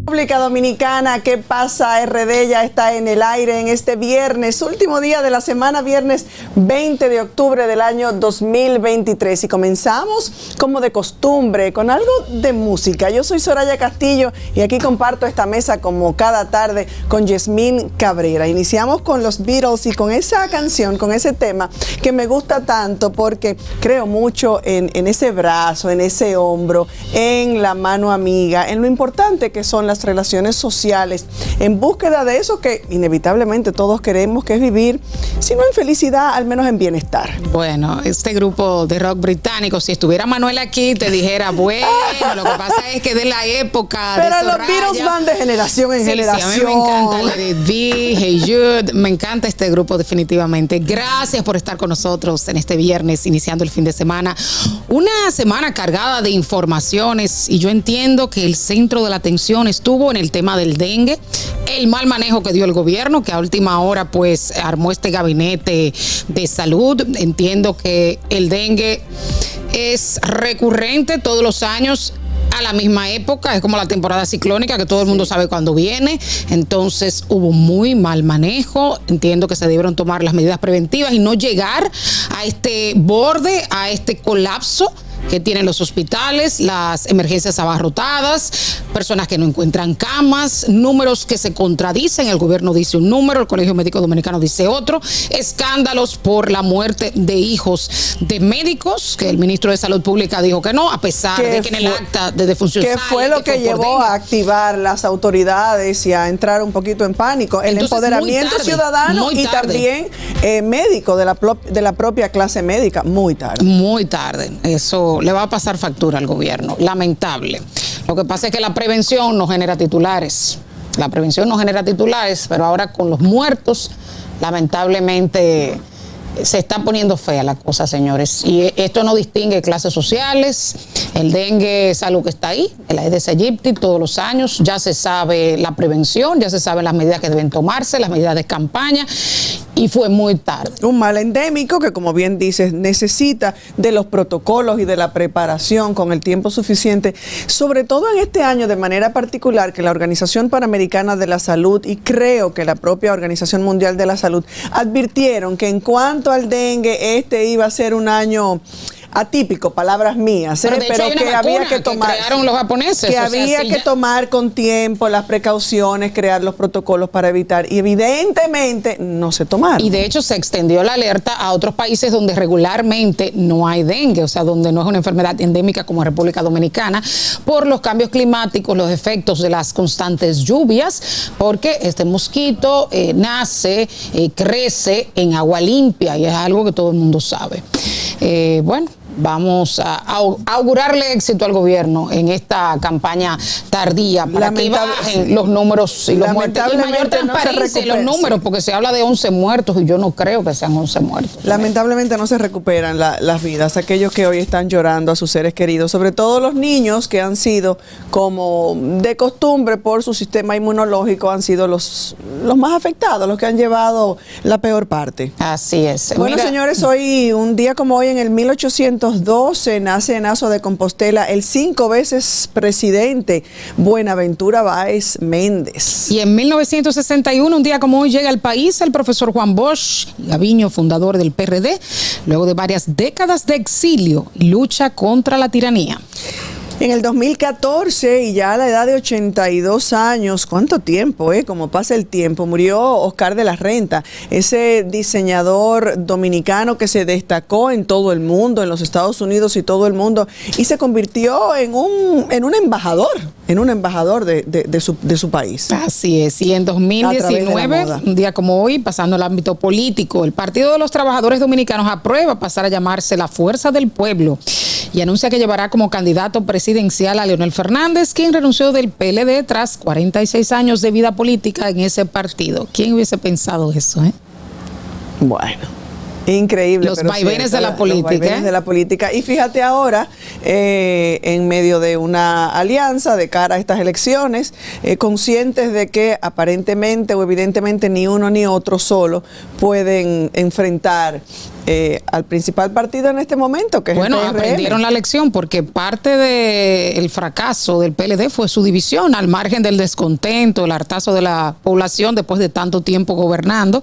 República Dominicana, ¿qué pasa? RD ya está en el aire en este viernes, último día de la semana, viernes 20 de octubre del año 2023. Y comenzamos, como de costumbre, con algo de música. Yo soy Soraya Castillo y aquí comparto esta mesa como cada tarde con Yasmín Cabrera. Iniciamos con los Beatles y con esa canción, con ese tema que me gusta tanto porque creo mucho en ese brazo, en ese hombro, en la mano amiga, en lo importante que son las relaciones sociales, en búsqueda de eso que inevitablemente todos queremos, que es vivir, si no en felicidad, al menos en bienestar. Bueno, este grupo de rock británico, si estuviera Manuel aquí, te dijera, bueno, lo que pasa es que de la época pero de los Beatles van de generación en generación. Sí, a mí me encanta Let It Be, Hey Jude, me encanta este grupo definitivamente. Gracias por estar con nosotros en este viernes, iniciando el fin de semana. Una semana cargada de informaciones y yo entiendo que el centro de la atención estuvo en el tema del dengue, el mal manejo que dio el gobierno, que a última hora pues armó este gabinete de salud. Entiendo que el dengue es recurrente todos los años a la misma época, es como la temporada ciclónica que todo el mundo sabe cuándo viene. Entonces hubo muy mal manejo. Entiendo que se debieron tomar las medidas preventivas y no llegar a este borde, a este colapso que tienen los hospitales, las emergencias abarrotadas, personas que no encuentran camas, números que se contradicen, el gobierno dice un número, el Colegio Médico Dominicano dice otro, escándalos por la muerte de hijos de médicos, que el ministro de Salud Pública dijo que no, a pesar de que en el acta de defunción que fue lo que llevó a activar las autoridades y a entrar un poquito en pánico, el empoderamiento ciudadano y también médico de la propia clase médica, muy tarde. Muy tarde, eso le va a pasar factura al gobierno, lamentable. Lo que pasa es que la prevención no genera titulares. La prevención no genera titulares, pero ahora con los muertos, lamentablemente se está poniendo fea la cosa, señores. Y esto no distingue clases sociales. El dengue es algo que está ahí, el Aedes aegypti, todos los años. Ya se sabe la prevención, ya se saben las medidas que deben tomarse, las medidas de campaña. Y fue muy tarde. Un mal endémico que, como bien dices, necesita de los protocolos y de la preparación con el tiempo suficiente, sobre todo en este año de manera particular, que la Organización Panamericana de la Salud y creo que la propia Organización Mundial de la Salud advirtieron que en cuanto al dengue, este iba a ser un año atípico, palabras mías, pero que había que tomar, que crearon los japoneses, que había que tomar con tiempo las precauciones, crear los protocolos para evitar, y evidentemente no se tomaron. Y de hecho se extendió la alerta a otros países donde regularmente no hay dengue, o sea, donde no es una enfermedad endémica como República Dominicana, por los cambios climáticos, los efectos de las constantes lluvias, porque este mosquito nace, crece en agua limpia y es algo que todo el mundo sabe. Bueno, vamos a augurarle éxito al gobierno en esta campaña tardía para que bajen los números y los muertos. Y mayor transparencia en los números, porque se habla de 11 muertos y yo no creo que sean 11 muertos. Lamentablemente no se recuperan las vidas, aquellos que hoy están llorando a sus seres queridos, sobre todo los niños que han sido, como de costumbre por su sistema inmunológico, han sido los más afectados, los que han llevado la peor parte. Así es. Bueno, mira, señores, hoy, un día como hoy, en el 1812, nace en Aso de Compostela el 5 veces presidente Buenaventura Báez Méndez. Y en 1961, un día como hoy, llega al país el profesor Juan Bosch Gaviño, fundador del PRD, luego de varias décadas de exilio y lucha contra la tiranía. En el 2014, y ya a la edad de 82 años, ¿cuánto tiempo, cómo pasa el tiempo? Murió Oscar de la Renta, ese diseñador dominicano que se destacó en todo el mundo, en los Estados Unidos y todo el mundo, y se convirtió en un embajador de su país. Así es, y en 2019, un día como hoy, pasando al ámbito político, el Partido de los Trabajadores Dominicanos aprueba pasar a llamarse la Fuerza del Pueblo y anuncia que llevará como candidato presidencial a Leonel Fernández, quien renunció del PLD tras 46 años de vida política en ese partido. ¿Quién hubiese pensado eso? Bueno, increíble. Los vaivenes de la política. Los vaivenes de la política. Y fíjate ahora, en medio de una alianza de cara a estas elecciones, conscientes de que aparentemente o evidentemente ni uno ni otro solo pueden enfrentar al principal partido en este momento, que es bueno, el PRM. Aprendieron la lección porque parte del fracaso del PLD fue su división, al margen del descontento, el hartazo de la población después de tanto tiempo gobernando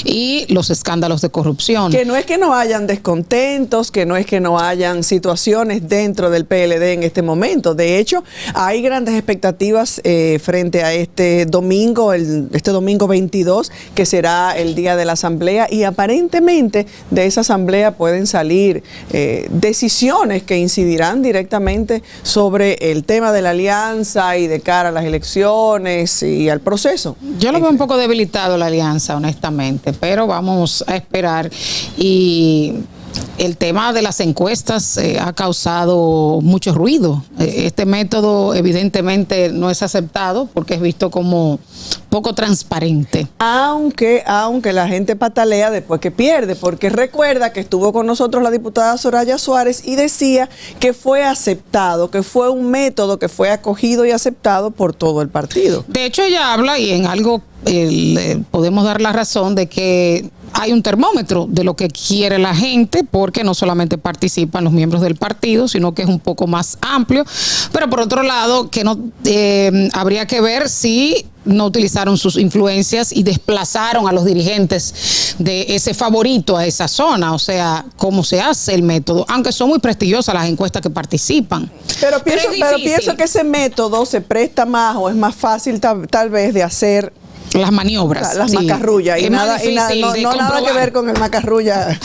y los escándalos de corrupción. Que no es que no hayan descontentos, que no es que no hayan situaciones dentro del PLD en este momento. De hecho, hay grandes expectativas frente a este domingo, este domingo 22, que será el día de la asamblea, y aparentemente de esa asamblea pueden salir decisiones que incidirán directamente sobre el tema de la alianza y de cara a las elecciones y al proceso. Yo lo veo un poco debilitado la alianza, honestamente, pero vamos a esperar. Y el tema de las encuestas ha causado mucho ruido. Este método evidentemente no es aceptado porque es visto como poco transparente. Aunque la gente patalea después que pierde, porque recuerda que estuvo con nosotros la diputada Soraya Suárez y decía que fue aceptado, que fue un método que fue acogido y aceptado por todo el partido. De hecho, ella habla y en algo podemos dar la razón de que hay un termómetro de lo que quiere la gente, porque no solamente participan los miembros del partido, sino que es un poco más amplio. Pero por otro lado, que no habría que ver si no utilizaron sus influencias y desplazaron a los dirigentes de ese favorito a esa zona. O sea, cómo se hace el método, aunque son muy prestigiosas las encuestas que participan. Pero pienso que ese método se presta más o es más fácil tal vez de hacer las maniobras, las macarrullas, y nada que ver con el macarrulla.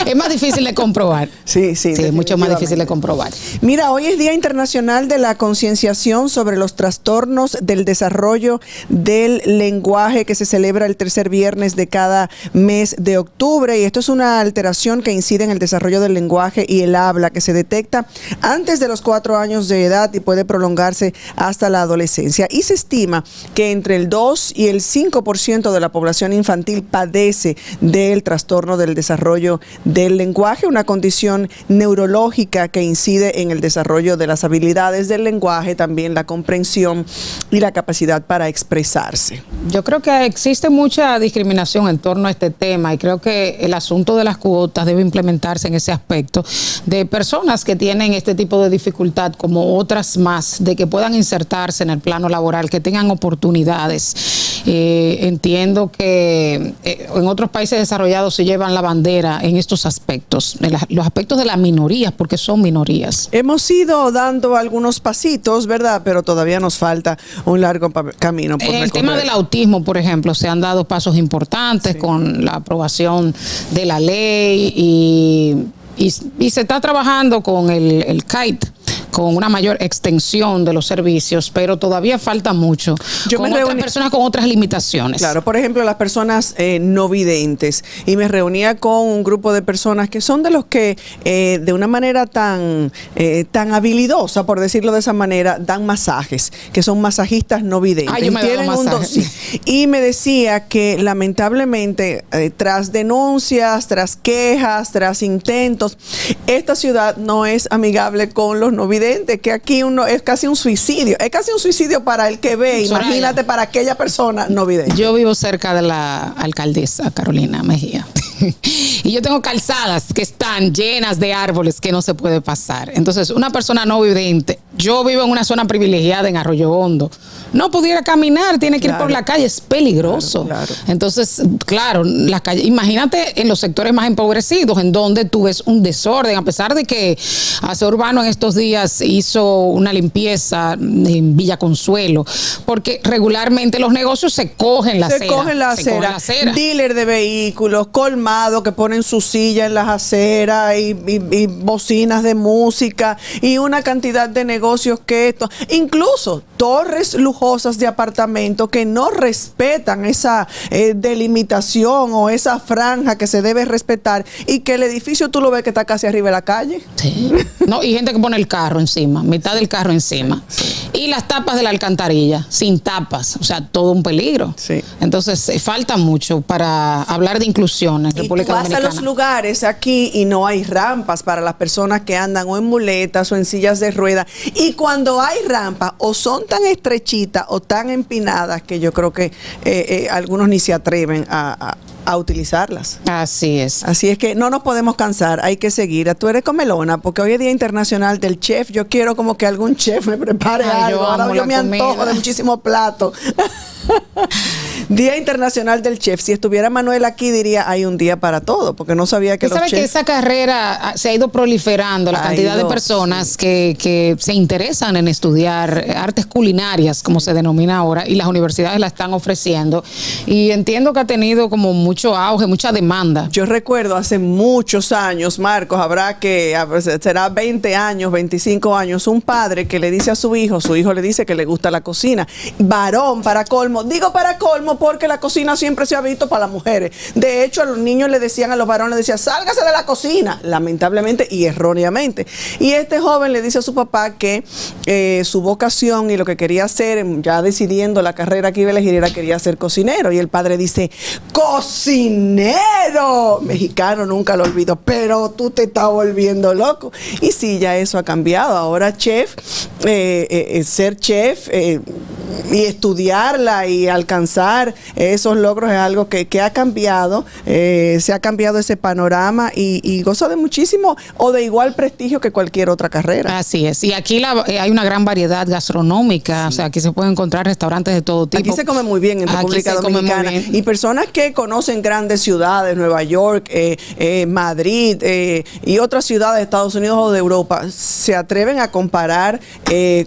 Es más difícil de comprobar. Sí, es mucho más difícil de comprobar. Mira, hoy es Día Internacional de la Concienciación sobre los Trastornos del Desarrollo del Lenguaje, que se celebra el tercer viernes de cada mes de octubre, y esto es una alteración que incide en el desarrollo del lenguaje y el habla, que se detecta antes de los 4 años de edad y puede prolongarse hasta la adolescencia, y se estima que entre el 2 y el 5% de la población infantil padece del trastorno del desarrollo del lenguaje, una condición neurológica que incide en el desarrollo de las habilidades del lenguaje, también la comprensión y la capacidad para expresarse. Yo creo que existe mucha discriminación en torno a este tema, y creo que el asunto de las cuotas debe implementarse en ese aspecto, de personas que tienen este tipo de dificultad como otras más, de que puedan insertarse en el plano laboral, que tengan oportunidades. Entiendo que en otros países desarrollados se llevan la bandera en estos aspectos, en los aspectos de las minorías, porque son minorías. Hemos ido dando algunos pasitos, ¿verdad? Pero todavía nos falta un largo camino por recorrer. El tema del autismo, por ejemplo, se han dado pasos importantes con la aprobación de la ley y se está trabajando con el CAIT, con una mayor extensión de los servicios, pero todavía falta mucho. Con otras personas con otras limitaciones. Claro, por ejemplo, las personas no videntes. Y me reunía con un grupo de personas que son de los que de una manera tan habilidosa, por decirlo de esa manera, dan masajes, que son masajistas no videntes. Yo me he dado masajes. Y me decía que lamentablemente tras denuncias, tras quejas, tras intentos, esta ciudad no es amigable con los no videntes, que aquí es casi un suicidio. Es casi un suicidio para el que ve. Soraya, imagínate para aquella persona no vidente. Yo vivo cerca de la alcaldesa Carolina Mejía. Y yo tengo calzadas que están llenas de árboles que no se puede pasar. Entonces, una persona no vidente, yo vivo en una zona privilegiada en Arroyo Hondo, no pudiera caminar, tiene que ir por la calle, es peligroso. Claro. Entonces, claro, la calle, imagínate en los sectores más empobrecidos, en donde tú ves un desorden, a pesar de que Aseo Urbano en estos días hizo una limpieza en Villa Consuelo, porque regularmente los negocios se cogen la acera. Se cogen la acera. Dealer de vehículos, colmado que ponen su silla en las aceras y bocinas de música y una cantidad de negocios que esto, incluso torres lujosas de apartamentos que no respetan esa delimitación o esa franja que se debe respetar, y que el edificio tú lo ves que está casi arriba de la calle. Sí. No, y gente que pone el carro encima, mitad del carro encima. Sí. Y las tapas de la alcantarilla, sin tapas, o sea, todo un peligro. Sí. Entonces, falta mucho para hablar de inclusión en República Dominicana. Vas a los lugares aquí y no hay rampas para las personas que andan o en muletas o en sillas de ruedas, y cuando hay rampas o son tan estrechitas o tan empinadas que yo creo que algunos ni se atreven a a utilizarlas. Así es. Así es que no nos podemos cansar, hay que seguir. Tú eres comelona, porque hoy es Día Internacional del Chef. Yo quiero como que algún chef me prepare algo. Ahora yo me antojo de muchísimos platos. Día Internacional del Chef. Si estuviera Manuel aquí, diría, hay un día para todo, porque no sabía que los chefs... que esa carrera se ha ido proliferando, la cantidad de personas que se interesan en estudiar artes culinarias, como se denomina ahora, y las universidades la están ofreciendo. Y entiendo que ha tenido como mucho auge, mucha demanda. Yo recuerdo hace muchos años, Marcos, será 20 años, 25 años, un padre que le dice a su hijo le dice que le gusta la cocina. Varón, para colmo. Digo para colmo porque la cocina siempre se ha visto para las mujeres. De hecho, a los niños le decían, a los varones, le decían, sálgase de la cocina, lamentablemente y erróneamente. Y este joven le dice a su papá que su vocación y lo que quería hacer, ya decidiendo la carrera que iba a elegir, quería ser cocinero. Y el padre dice, ¡cocinero! Mexicano, nunca lo olvido, pero tú te estás volviendo loco. Y sí, ya eso ha cambiado. Ahora chef, ser chef y estudiarla y alcanzar esos logros es algo que ha cambiado, se ha cambiado ese panorama y goza de muchísimo o de igual prestigio que cualquier otra carrera. Así es, y aquí hay una gran variedad gastronómica, sí. O sea, aquí se pueden encontrar restaurantes de todo tipo. Aquí se come muy bien en República Dominicana y personas que conocen grandes ciudades, Nueva York, Madrid y otras ciudades de Estados Unidos o de Europa, se atreven a comparar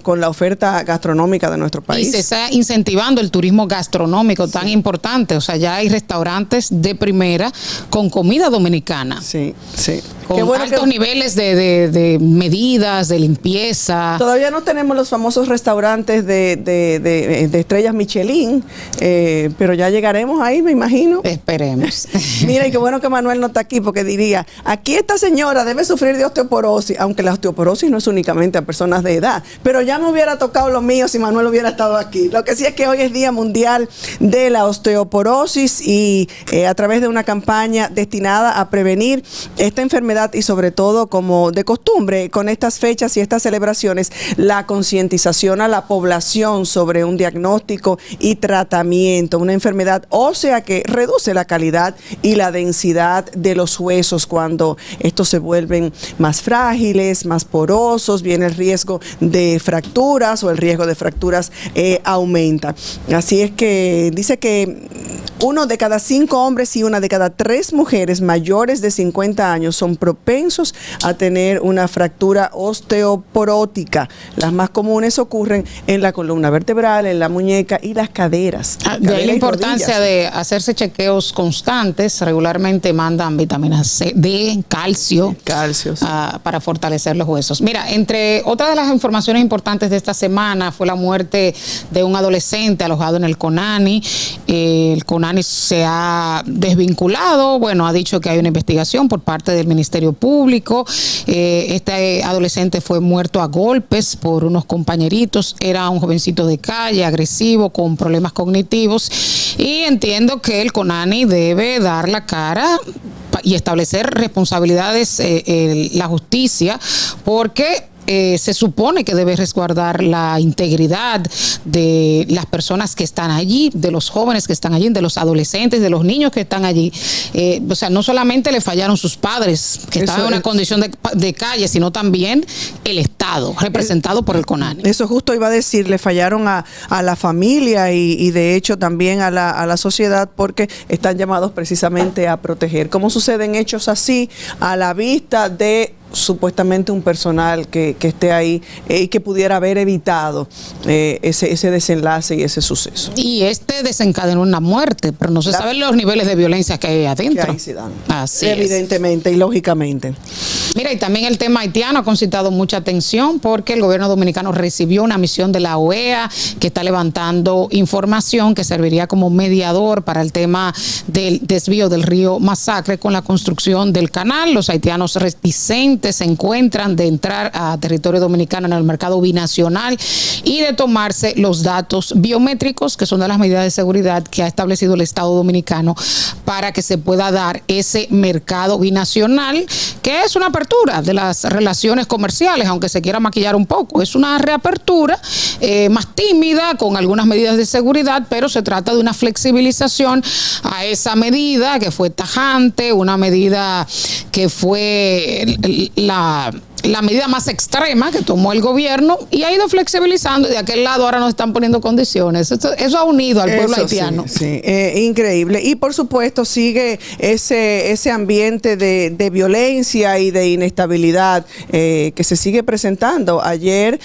con la oferta gastronómica de nuestro país. Y se está incentivando el turismo gastronómico tan importante, o sea, ya hay restaurantes de primera con comida dominicana. Sí, sí. Con altos niveles de medidas, de limpieza. Todavía no tenemos los famosos restaurantes de estrellas Michelin, pero ya llegaremos ahí, me imagino. Esperemos. Mira, y qué bueno que Manuel no está aquí, porque diría, aquí esta señora debe sufrir de osteoporosis, aunque la osteoporosis no es únicamente a personas de edad, pero ya me hubiera tocado lo mío si Manuel hubiera estado aquí. Lo que sí es que hoy es Día Mundial de la Osteoporosis y a través de una campaña destinada a prevenir esta enfermedad y sobre todo, como de costumbre, con estas fechas y estas celebraciones, la concientización a la población sobre un diagnóstico y tratamiento, una enfermedad ósea que reduce la calidad y la densidad de los huesos cuando estos se vuelven más frágiles, más porosos, viene el riesgo de fracturas o el riesgo de fracturas aumenta. Así es que dice que 1 de cada 5 hombres y 1 de cada 3 mujeres mayores de 50 años son propensos a tener una fractura osteoporótica. Las más comunes ocurren en la columna vertebral, en la muñeca y las caderas. De ahí la importancia de hacerse chequeos constantes. Regularmente mandan vitamina C, D, calcio, para fortalecer los huesos. Mira, entre otras de las informaciones importantes de esta semana fue la muerte de un adolescente alojado en el CONANI. El CONANI se ha desvinculado, ha dicho que hay una investigación por parte del Ministerio Público. Este adolescente fue muerto a golpes por unos compañeritos. Era un jovencito de calle, agresivo, con problemas cognitivos, y entiendo que el CONANI debe dar la cara y establecer responsabilidades, la justicia, porque se supone que debe resguardar la integridad de las personas que están allí, de los jóvenes que están allí, de los adolescentes, de los niños que están allí. O sea, no solamente le fallaron sus padres, que estaban en una condición de calle, sino también el Estado, representado por el CONANI. Eso justo iba a decir, le fallaron a la familia y de hecho también a la sociedad, porque están llamados precisamente a proteger. ¿Cómo suceden hechos así a la vista de supuestamente un personal que esté ahí y que pudiera haber evitado ese desenlace y ese suceso? Y desencadenó una muerte, pero no se saben los niveles de violencia que hay adentro. Que ahí se dan. Así evidentemente y lógicamente. Mira, y también el tema haitiano ha concitado mucha atención porque el gobierno dominicano recibió una misión de la OEA que está levantando información que serviría como mediador para el tema del desvío del río Masacre con la construcción del canal. Los haitianos reticentes pendientes se encuentran de entrar a territorio dominicano en el mercado binacional y de tomarse los datos biométricos, que son de las medidas de seguridad que ha establecido el Estado dominicano para que se pueda dar ese mercado binacional, que es una apertura de las relaciones comerciales, aunque se quiera maquillar un poco. Es una reapertura más tímida, con algunas medidas de seguridad, pero se trata de una flexibilización a esa medida que fue tajante, una medida que fue la medida más extrema que tomó el gobierno y ha ido flexibilizando, y de aquel lado ahora nos están poniendo condiciones. Eso ha unido al pueblo haitiano. Sí, increíble. Y por supuesto sigue ese ambiente de violencia y de inestabilidad que se sigue presentando. Ayer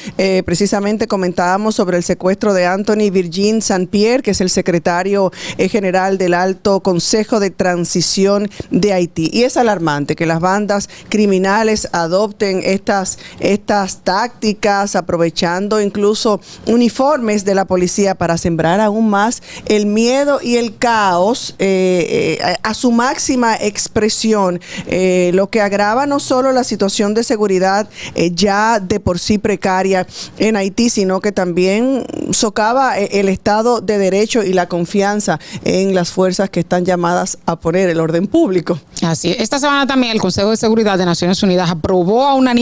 precisamente comentábamos sobre el secuestro de Anthony Virgin Saint-Pierre, que es el secretario general del Alto Consejo de Transición de Haití. Y es alarmante que las bandas criminales adopten estas tácticas, aprovechando incluso uniformes de la policía para sembrar aún más el miedo y el caos a su máxima expresión, lo que agrava no solo la situación de seguridad ya de por sí precaria en Haití, sino que también socava el Estado de Derecho y la confianza en las fuerzas que están llamadas a poner el orden público. Así es. Esta semana también el Consejo de Seguridad de Naciones Unidas aprobó a unanimidad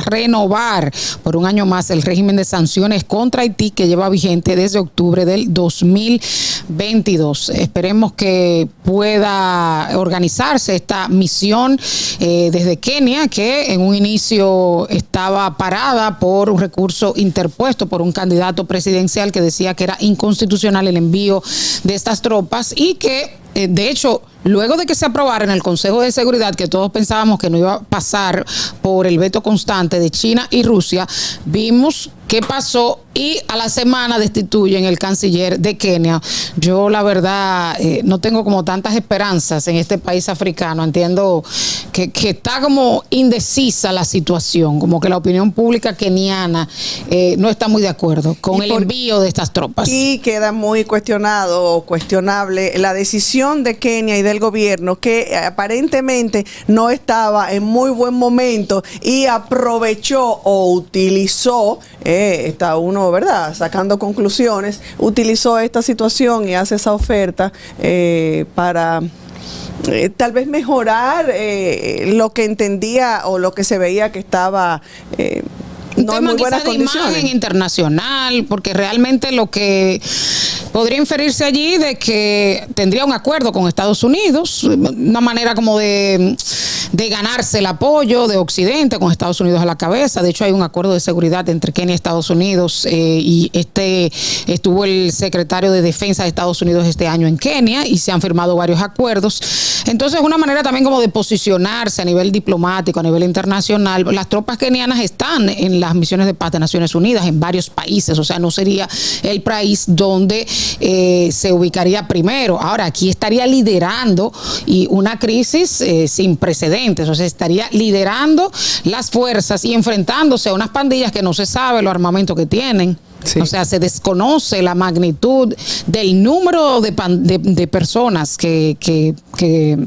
renovar por un año más el régimen de sanciones contra Haití, que lleva vigente desde octubre del 2022. Esperemos que pueda organizarse esta misión desde Kenia, que en un inicio estaba parada por un recurso interpuesto por un candidato presidencial que decía que era inconstitucional el envío de estas tropas, y que de hecho, luego de que se aprobara en el Consejo de Seguridad, que todos pensábamos que no iba a pasar por el veto constante de China y Rusia, vimos qué pasó y a la semana destituyen el canciller de Kenia. Yo la verdad no tengo como tantas esperanzas en este país africano. Entiendo que está como indecisa la situación, como que la opinión pública keniana no está muy de acuerdo con el envío de estas tropas. Y queda muy cuestionable la decisión de Kenia y del gobierno, que aparentemente no estaba en muy buen momento y aprovechó o utilizó, está uno, ¿verdad?, sacando conclusiones, utilizó esta situación y hace esa oferta para tal vez mejorar lo que entendía o lo que se veía que estaba no en muy buenas condiciones. Imagen internacional, porque realmente lo que podría inferirse allí de que tendría un acuerdo con Estados Unidos, una manera como de ganarse el apoyo de Occidente, con Estados Unidos a la cabeza. De hecho, hay un acuerdo de seguridad entre Kenia y Estados Unidos, y estuvo el secretario de Defensa de Estados Unidos este año en Kenia, y se han firmado varios acuerdos. Entonces, una manera también como de posicionarse a nivel diplomático, a nivel internacional. Las tropas kenianas están en las misiones de paz de Naciones Unidas en varios países, o sea, no sería el país donde se ubicaría primero. Ahora, aquí estaría liderando y una crisis sin precedentes, o sea, estaría liderando las fuerzas y enfrentándose a unas pandillas que no se sabe los armamentos que tienen. Sí. O sea, se desconoce la magnitud del número de personas que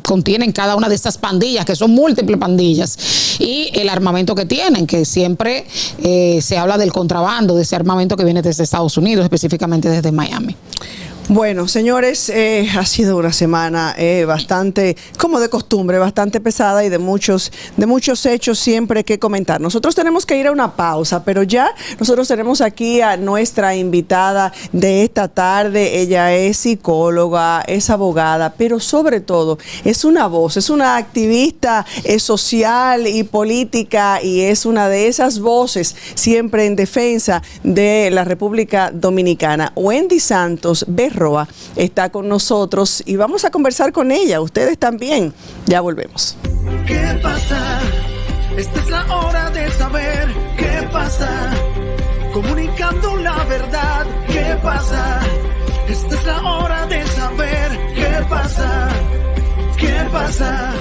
contienen cada una de estas pandillas, que son múltiples pandillas, y el armamento que tienen, que siempre se habla del contrabando de ese armamento que viene desde Estados Unidos, específicamente desde Miami. Bueno, señores, ha sido una semana bastante, como de costumbre, bastante pesada y de muchos hechos siempre que comentar. Nosotros tenemos que ir a una pausa, pero ya nosotros tenemos aquí a nuestra invitada de esta tarde. Ella es psicóloga, es abogada, pero sobre todo es una voz, es una activista social y política, y es una de esas voces siempre en defensa de la República Dominicana. Wendy Santos Berroa está con nosotros y vamos a conversar con ella. Ustedes también. Ya volvemos. ¿Qué pasa? Esta es la hora de saber qué pasa. Comunicando la verdad. ¿Qué pasa? Esta es la hora de saber qué pasa. ¿Qué pasa?